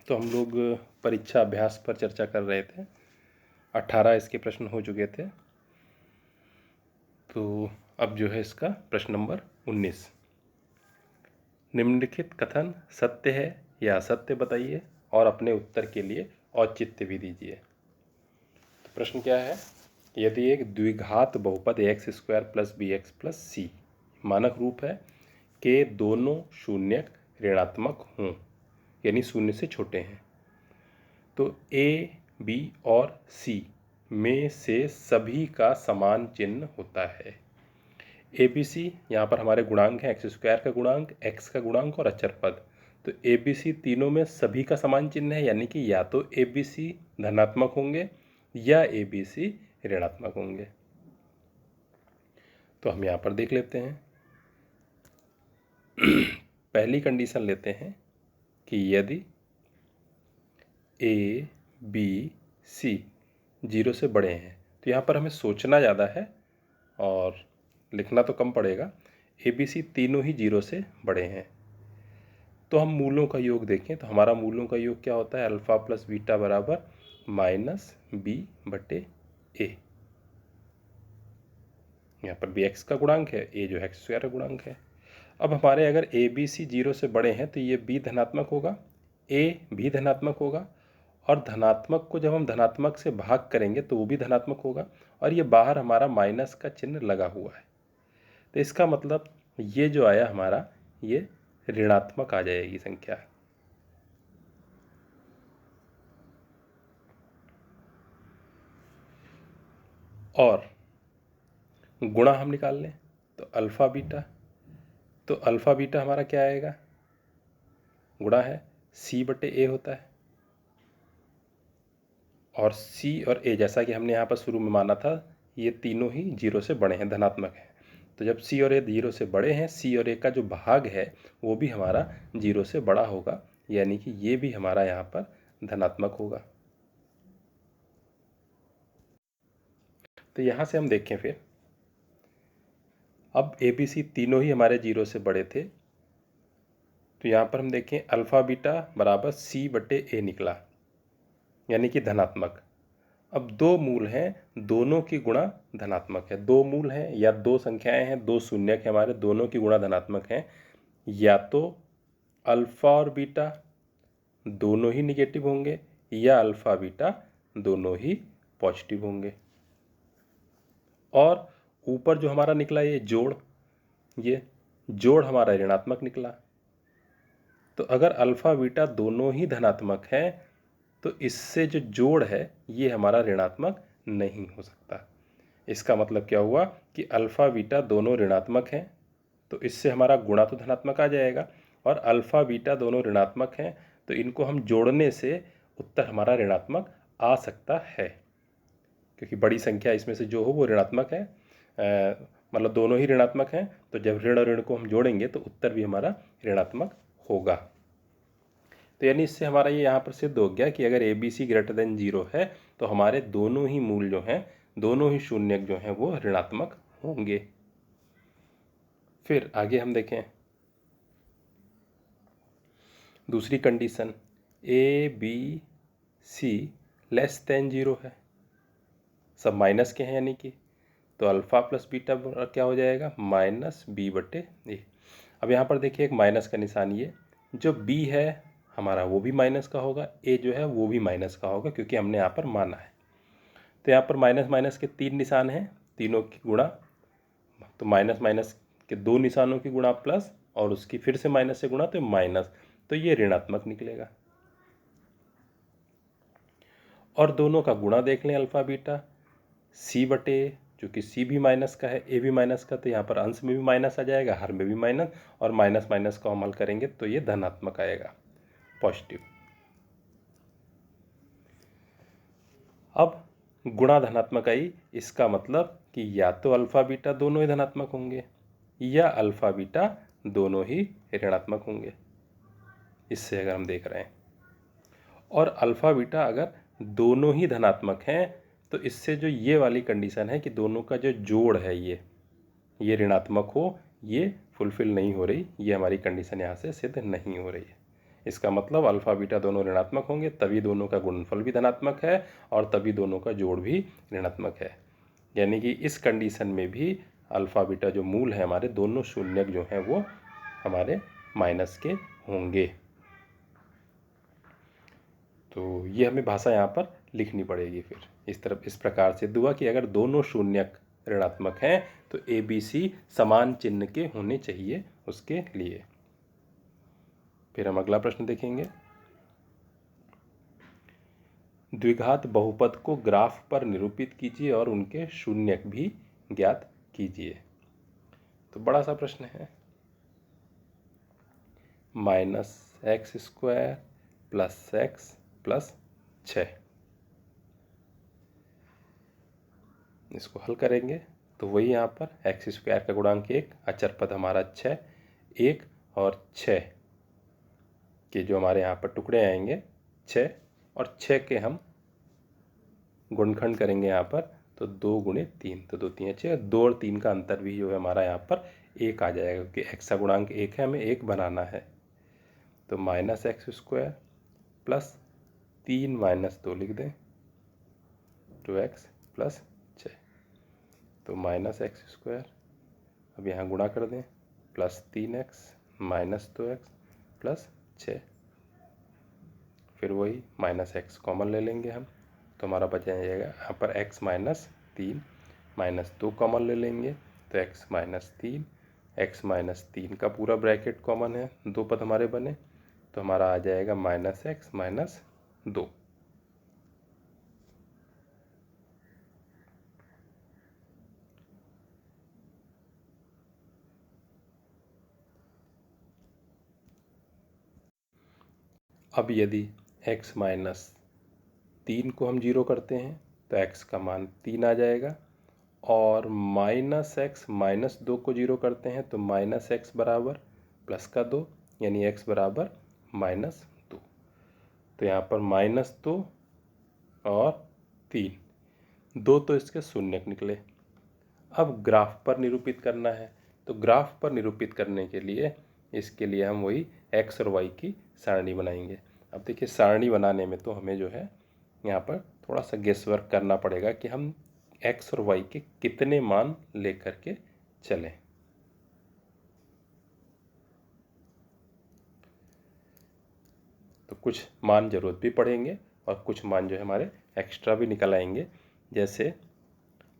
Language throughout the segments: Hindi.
तो हम लोग परीक्षा अभ्यास पर चर्चा कर रहे थे। 18 इसके प्रश्न हो चुके थे। तो अब जो है इसका प्रश्न नंबर 19। निम्नलिखित कथन सत्य है या असत्य बताइए और अपने उत्तर के लिए औचित्य भी दीजिए। तो प्रश्न क्या है? यदि एक द्विघात बहुपद x² + bx + c मानक रूप है के दोनों शून्यक ऋणात्मक हों, यानी शून्य से छोटे हैं, तो a, b और c में से सभी का समान चिन्ह होता है। ए बी सी यहाँ पर हमारे गुणांक हैं, x² का गुणांक, x का गुणांक और अचर पद। तो ए बी सी तीनों में सभी का समान चिन्ह है, यानी कि या तो ए बी सी धनात्मक होंगे या ए बी सी ऋणात्मक होंगे। तो हम यहाँ पर देख लेते हैं। पहली कंडीशन लेते हैं कि यदि ए बी सी 0 से बड़े हैं, तो यहाँ पर हमें सोचना ज़्यादा है और लिखना तो कम पड़ेगा। ए बी सी तीनों ही 0 से बड़े हैं, तो हम मूलों का योग देखें तो हमारा मूलों का योग क्या होता है? अल्फ़ा + बीटा बराबर -b/a। यहाँ पर भी x का गुणांक है, a जो है x² का गुणांक है। अब हमारे अगर ए बी सी 0 से बड़े हैं तो ये b धनात्मक होगा, a भी धनात्मक होगा, और धनात्मक को जब हम धनात्मक से भाग करेंगे तो वो भी धनात्मक होगा, और ये बाहर हमारा माइनस का चिन्ह लगा हुआ है। तो इसका मतलब ये जो आया हमारा, ये ऋणात्मक आ जाएगी संख्या। और गुणा हम निकाल लें तो अल्फ़ा बीटा, तो अल्फ़ा बीटा हमारा क्या आएगा? गुणा है c/a होता है, और c और a जैसा कि हमने यहाँ पर शुरू में माना था, ये तीनों ही 0 से बड़े हैं, धनात्मक हैं। तो जब c और a 0 से बड़े हैं, c और a का जो भाग है वो भी हमारा 0 से बड़ा होगा, यानी कि ये भी हमारा यहाँ पर धनात्मक होगा। तो यहाँ से हम देखें फिर, अब ए बी सी तीनों ही हमारे 0 से बड़े थे, तो यहाँ पर हम देखें अल्फ़ा बीटा बराबर c/a निकला, यानी कि धनात्मक। अब दो मूल हैं, दोनों की गुणा धनात्मक है। दो मूल हैं या दो संख्याएं हैं, दो शून्यक है हमारे, दोनों की गुणा धनात्मक हैं। या तो अल्फ़ा और बीटा दोनों ही निगेटिव होंगे, या अल्फ़ा बीटा दोनों ही पॉजिटिव होंगे। और ऊपर जो हमारा निकला ये जोड़ हमारा ऋणात्मक निकला। तो अगर अल्फ़ा बीटा दोनों ही धनात्मक हैं तो इससे जो जोड़ है ये हमारा ऋणात्मक नहीं हो सकता। इसका मतलब क्या हुआ कि अल्फ़ा बीटा दोनों ऋणात्मक हैं, तो इससे हमारा गुणा तो धनात्मक आ जाएगा, और अल्फ़ा बीटा दोनों ऋणात्मक हैं तो इनको हम जोड़ने से उत्तर हमारा ऋणात्मक आ सकता है, क्योंकि बड़ी संख्या इसमें से जो हो वो ऋणात्मक है। मतलब दोनों ही ऋणात्मक हैं, तो जब ऋण और ऋण को हम जोड़ेंगे तो उत्तर भी हमारा ऋणात्मक होगा। तो यानी इससे हमारा ये यहाँ पर सिद्ध हो गया कि अगर ए बी सी > 0 है तो हमारे दोनों ही मूल जो हैं, दोनों ही शून्यक जो हैं वो ऋणात्मक होंगे। फिर आगे हम देखें दूसरी कंडीशन, ए बी सी <0 है, सब माइनस के हैं, यानी कि तो अल्फ़ा + बीटा क्या हो जाएगा? -b/a। अब यहाँ पर देखिए एक माइनस का निशान, ये जो b है हमारा वो भी माइनस का होगा, a जो है वो भी माइनस का होगा, क्योंकि हमने यहाँ पर माना है। तो यहाँ पर माइनस माइनस के 3 निशान हैं, तीनों की गुणा, तो माइनस माइनस के 2 निशानों की गुणा प्लस, और उसकी फिर से माइनस से गुणा, तो माइनस, तो ये ऋणात्मक निकलेगा। और दोनों का गुणा देख लें अल्फ़ा बीटा, c/a, चूँकि c भी माइनस का है, a भी माइनस का, तो यहाँ पर अंश में भी माइनस आ जाएगा, हर में भी माइनस, और माइनस माइनस को हम हल करेंगे तो ये धनात्मक आएगा, पॉजिटिव। अब गुणा धनात्मक आई, इसका मतलब कि या तो अल्फ़ा बीटा दोनों ही धनात्मक होंगे या अल्फ़ा बीटा दोनों ही ऋणात्मक होंगे, इससे अगर हम देख रहे हैं। और अल्फ़ा बीटा अगर दोनों ही धनात्मक हैं तो इससे जो ये वाली कंडीशन है कि दोनों का जो जोड़ है ये ऋणात्मक हो, ये फुलफिल नहीं हो रही, ये हमारी कंडीशन यहाँ से सिद्ध नहीं हो रही है। इसका मतलब अल्फ़ा बीटा दोनों ऋणात्मक होंगे, तभी दोनों का गुणनफल भी धनात्मक है और तभी दोनों का जोड़ भी ऋणात्मक है। यानी कि इस कंडीशन में भी अल्फ़ा बीटा जो मूल है हमारे, दोनों शून्यक जो हैं वो हमारे माइनस के होंगे। तो ये हमें भाषा यहाँ पर लिखनी पड़ेगी। फिर इस प्रकार सिद्ध हुआ कि अगर दोनों शून्यक ऋणात्मक हैं तो ए बी सी समान चिन्ह के होने चाहिए उसके लिए। फिर हम अगला प्रश्न देखेंगे। द्विघात बहुपद को ग्राफ पर निरूपित कीजिए और उनके शून्यक भी ज्ञात कीजिए। तो बड़ा सा प्रश्न है। -x² + x + 6, इसको हल करेंगे तो वही यहाँ पर x² का गुणांक 1, अचर पद हमारा 6, 1 और 6 के जो हमारे यहाँ पर टुकड़े आएंगे 6 और 6 के हम गुणनखंड करेंगे यहाँ पर तो 2 × 3, तो 2 × 3 = 6, 2 और 3 का अंतर भी जो है हमारा यहाँ पर 1 आ जाएगा क्योंकि x का गुणांक 1 है, हमें 1 बनाना है। तो -x² + 3 - 2 लिख दें 2x + 6, तो -x², अब यहाँ गुणा कर दें +3x - 2x + 6, फिर वही -x कॉमन ले लेंगे हम तो हमारा बच जाएगा यहाँ पर x - 3 - 2 कॉमन ले लेंगे तो x - 3, x - 3 का पूरा ब्रैकेट कॉमन है, 2 पद हमारे बने तो हमारा आ जाएगा -x - 2। अब यदि x - 3 को हम 0 करते हैं तो x का मान 3 आ जाएगा और -x - 2 को 0 करते हैं तो -x बराबर +2 यानी x बराबर -2। तो यहाँ पर -2 और 3, 2 तो इसके शून्यक निकले। अब ग्राफ पर निरूपित करना है तो ग्राफ पर निरूपित करने के लिए इसके लिए हम वही x और y की सारणी बनाएंगे। अब देखिए सारणी बनाने में तो हमें जो है यहाँ पर थोड़ा सा गेस वर्क करना पड़ेगा कि हम x और y के कितने मान लेकर के चलें। तो कुछ मान जरूरत भी पड़ेंगे और कुछ मान जो है हमारे एक्स्ट्रा भी निकल आएंगे। जैसे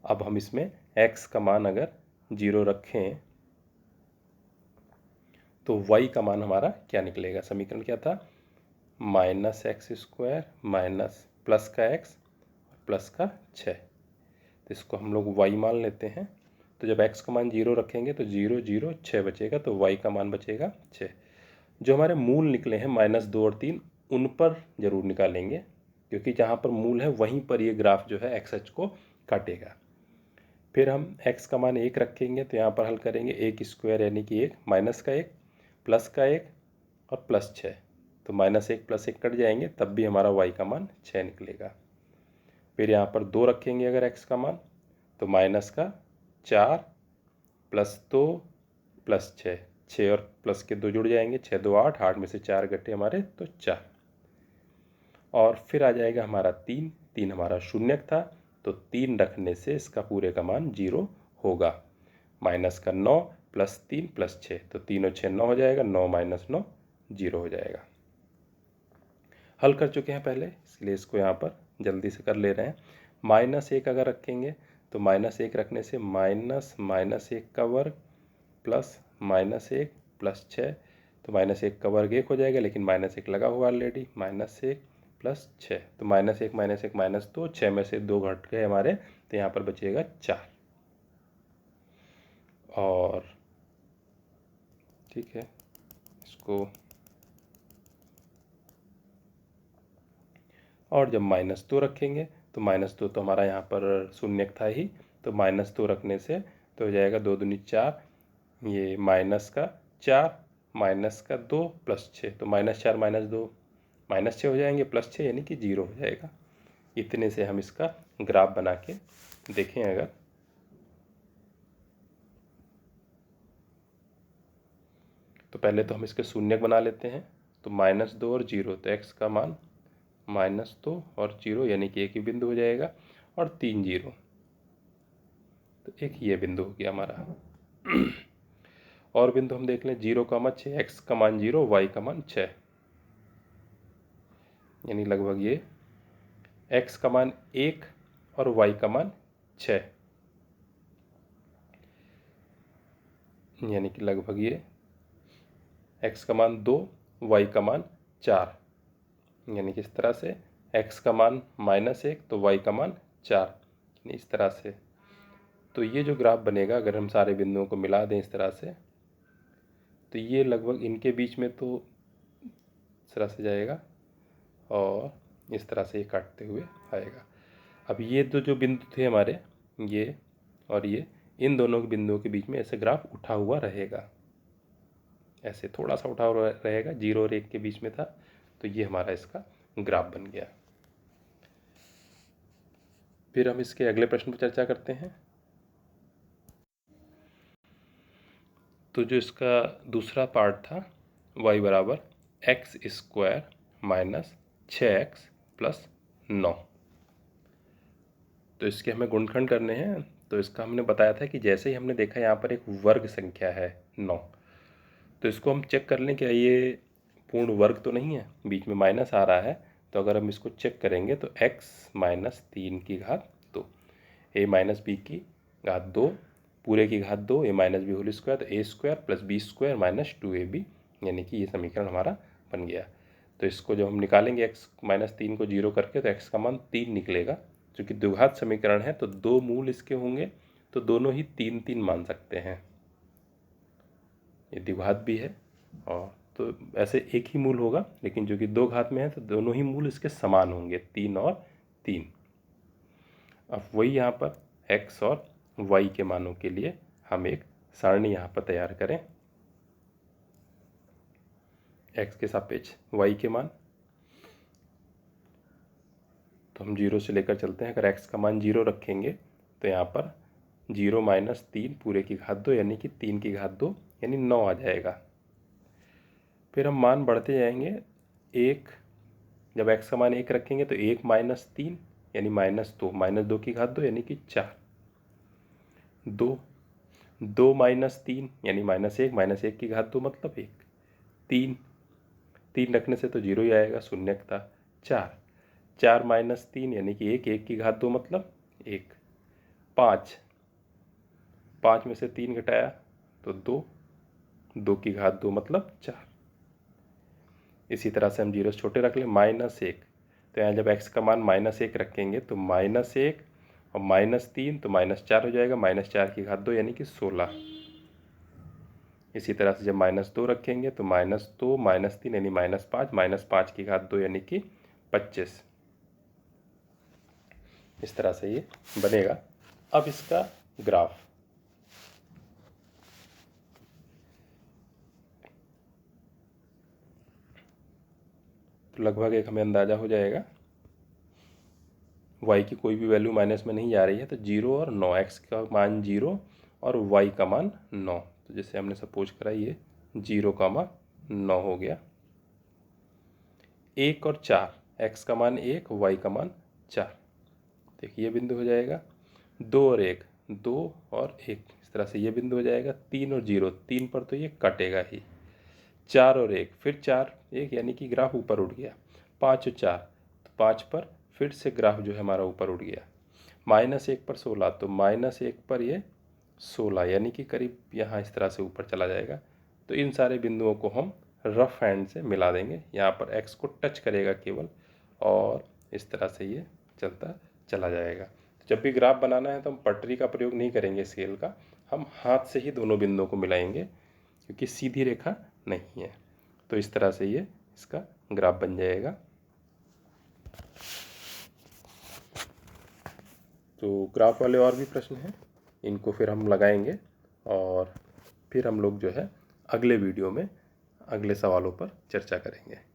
अब हम इसमें x का मान अगर 0 रखें तो y का मान हमारा क्या निकलेगा, समीकरण क्या था, -x² माइनस प्लस का x प्लस का 6, तो इसको हम लोग y मान लेते हैं। तो जब x का मान 0 रखेंगे तो 0 0 6 बचेगा तो y का मान बचेगा 6। जो हमारे मूल निकले हैं -2 और 3 उन पर ज़रूर निकालेंगे क्योंकि जहाँ पर मूल है वहीं पर ये ग्राफ जो है x अक्ष को काटेगा। फिर हम x का मान 1 रखेंगे तो यहाँ पर हल करेंगे 1² यानी कि 1 माइनस का 1 प्लस का 1 और +6, तो -1 + 1 कट जाएंगे तब भी हमारा y का मान 6 निकलेगा। फिर यहाँ पर 2 रखेंगे अगर x का मान तो -4 + 2 + 6, 6 और प्लस के 2 जुड़ जाएंगे, 6 2 8, 8 में से 4 घटे हमारे तो 4। और फिर आ जाएगा हमारा 3, 3 हमारा शून्यक था तो 3 रखने से इसका पूरे का मान 0 होगा। -9 + 3 + 6, तो 3 और 6 9 हो जाएगा, 9 - 9 0 हो जाएगा। हल कर चुके हैं पहले इसलिए इसको यहाँ पर जल्दी से कर ले रहे हैं। -1 अगर रखेंगे तो -1 रखने से -1 का वर्ग प्लस -1 + 6, तो -1 का वर्ग 1 हो जाएगा लेकिन -1 लगा हुआ ऑलरेडी, -1 + 6, तो -1 -1 -2, 6 में से 2 घट गए हमारे तो यहाँ पर बचेगा 4। और ठीक है इसको, और जब -2 रखेंगे तो -2 तो हमारा यहाँ पर शून्यक था ही, तो -2 रखने से तो हो जाएगा 2 दूनी 4, ये -4 -2 + 6, तो -4 -2 -6 हो जाएंगे, +6 यानी कि 0 हो जाएगा। इतने से हम इसका ग्राफ बना के देखें अगर, तो पहले तो हम इसके शून्यक बना लेते हैं। तो -2 और 0, तो x का मान -2 और 0 यानी कि एक ही बिंदु हो जाएगा, और 3 0, तो एक ये बिंदु हो गया हमारा। और बिंदु हम देख लें, 0,6, x का मान 0, y का मान 6, यानी लगभग ये x का मान 1 और y का मान 6, यानी कि लगभग ये x का मान 2, y का मान 4, यानी कि इस तरह से x का मान -1 तो y का मान 4, यानी इस तरह से। तो ये जो ग्राफ बनेगा, अगर हम सारे बिंदुओं को मिला दें इस तरह से, तो ये लगभग इनके बीच में तो इस तरह से जाएगा और इस तरह से ये काटते हुए आएगा। अब ये जो बिंदु थे हमारे, ये और ये, इन दोनों के बिंदुओं के बीच में ऐसे ग्राफ उठा हुआ रहेगा, ऐसे थोड़ा सा उठा हुआ रहेगा, 0 और 1 के बीच में था, तो ये हमारा इसका ग्राफ बन गया। फिर हम इसके अगले प्रश्न पर चर्चा करते हैं। तो जो इसका दूसरा पार्ट था, y बराबर x² माइनस 6x प्लस 9, तो इसके हमें गुणनखंड करने हैं। तो इसका हमने बताया था कि जैसे ही हमने देखा यहाँ पर एक वर्ग संख्या है 9, तो इसको हम चेक कर लें क्या ये पूर्ण वर्ग तो नहीं है, बीच में माइनस आ रहा है। तो अगर हम इसको चेक करेंगे तो x माइनस 3 की घात 2, a माइनस बी की घात 2, पूरे की घात 2, a minus b whole square, तो a square plus b square minus 2ab, यानी कि ये समीकरण हमारा बन गया। तो इसको जब हम निकालेंगे x माइनस 3 को 0 करके, तो x का मान 3 निकलेगा। क्योंकि द्विघात समीकरण है तो दो मूल इसके होंगे, तो दोनों ही 3 3 मान सकते हैं। ये द्विघात भी है, और तो ऐसे एक ही मूल होगा, लेकिन जो कि दो घात में है तो दोनों ही मूल इसके समान होंगे, 3 और 3। अब वही यहाँ पर x और y के मानों के लिए हम एक सारणी यहाँ पर तैयार करें। x के सापेक्ष y के मान, तो हम 0 से लेकर चलते हैं। अगर x का मान 0 रखेंगे तो यहाँ पर 0 माइनस 3 पूरे की घात 2, यानी कि 3 की घात 2, यानी 9 आ जाएगा। फिर हम मान बढ़ते जाएंगे, 1, जब x का मान 1 रखेंगे तो 1 माइनस 3 यानी -2, -2 की घात 2 यानी कि 4, 2, 2 माइनस 3 यानी -1, -1 की घात 2 मतलब 1, 3, 3 रखने से तो 0 ही आएगा, शून्यता, 4, 4 माइनस 3 यानी कि 1, 1 की घात 2 मतलब 1, 5, 5 में से 3 घटाया तो 2, 2 की घात 2 मतलब 4। इसी तरह से हम 0 से छोटे रख लें, -1, तो यहाँ जब x का मान -1 रखेंगे तो -1 और -3 तो -4 हो जाएगा, -4 की घात 2 यानी कि 16। इसी तरह से जब -2 रखेंगे तो -2 -3 यानी -5, -5 की घात 2 यानी कि 25। इस तरह से ये बनेगा। अब इसका ग्राफ, तो लगभग एक हमें अंदाज़ा हो जाएगा, y की कोई भी वैल्यू माइनस में नहीं जा रही है, तो 0 और 9, x का मान 0 और y का मान 9, तो जैसे हमने सपोज करा ये 0,9 हो गया। 1 और 4, x का मान 1, y का मान 4, देखिए ये बिंदु हो जाएगा। 2 और 1, 2 और 1, इस तरह से ये बिंदु हो जाएगा। 3 और 0, 3 पर तो ये कटेगा ही। 4 और 1, फिर 4 1 यानी कि ग्राफ ऊपर उठ गया। 5 और 4, तो 5 पर फिर से ग्राफ जो है हमारा ऊपर उठ गया। -1 पर 16, तो -1 पर ये 16, यानी कि करीब यहाँ इस तरह से ऊपर चला जाएगा। तो इन सारे बिंदुओं को हम रफ हैंड से मिला देंगे, यहाँ पर x को टच करेगा केवल, और इस तरह से ये चलता चला जाएगा। तो जब भी ग्राफ बनाना है तो हम पटरी का प्रयोग नहीं करेंगे स्केल का, हम हाथ से ही दोनों बिंदुओं को मिलाएंगे, क्योंकि सीधी रेखा नहीं है। तो इस तरह से ये इसका ग्राफ बन जाएगा। तो ग्राफ वाले और भी प्रश्न हैं, इनको फिर हम लगाएंगे, और फिर हम लोग जो है अगले वीडियो में अगले सवालों पर चर्चा करेंगे।